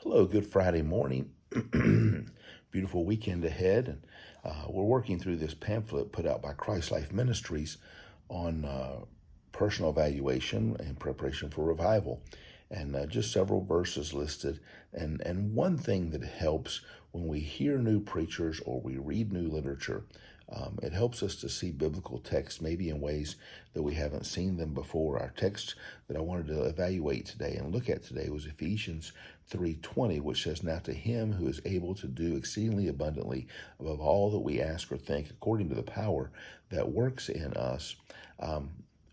Hello, good Friday morning. Beautiful weekend ahead. And we're working through this pamphlet put out by Christ Life Ministries on personal evaluation and preparation for revival. And just several verses listed. And one thing that helps when we hear new preachers or we read new literature, it helps us to see biblical texts maybe in ways that we haven't seen them before. Our text that I wanted to evaluate today and look at today was Ephesians 3:20, which says, "Now to him who is able to do exceedingly abundantly above all that we ask or think, according to the power that works in us."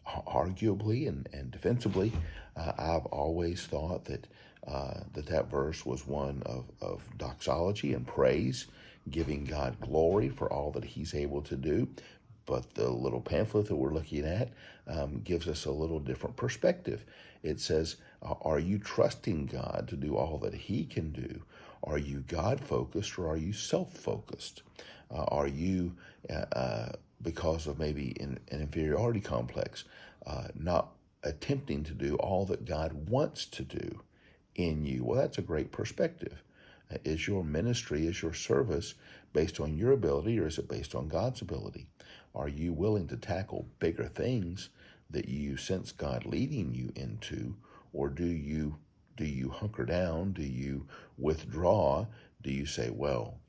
Arguably and defensively, I've always thought that verse was one of doxology and praise, giving God glory for all that He's able to do. But the little pamphlet that we're looking at gives us a little different perspective. It says, are you trusting God to do all that He can do? Are you God-focused or are you self-focused? Are you, because of maybe an inferiority complex, not attempting to do all that God wants to do in you? Well, that's a great perspective. Is your ministry, is your service based on your ability or is it based on God's ability? Are you willing to tackle bigger things that you sense God leading you into, or do you hunker down? Do you withdraw? Do you say, well,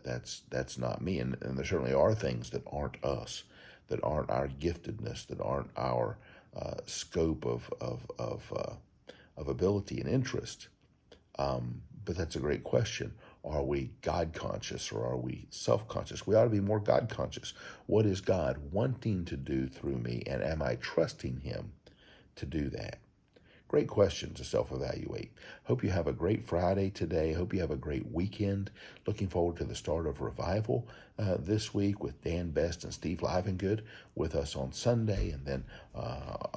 that's not me? And there certainly are things that aren't us, that aren't our giftedness, that aren't our scope of ability and interest. But that's a great question. Are we God conscious or are we self conscious? We ought to be more God conscious. What is God wanting to do through me, and am I trusting Him to do that? Great question to self-evaluate. Hope you have a great Friday today. Hope you have a great weekend. Looking forward to the start of revival this week with Dan Best and Steve Livengood with us on Sunday, and then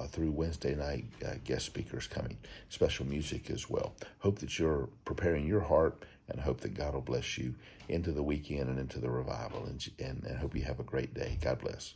through Wednesday night, guest speakers coming, special music as well. Hope that you're preparing your heart, and hope that God will bless you into the weekend and into the revival. And hope you have a great day. God bless.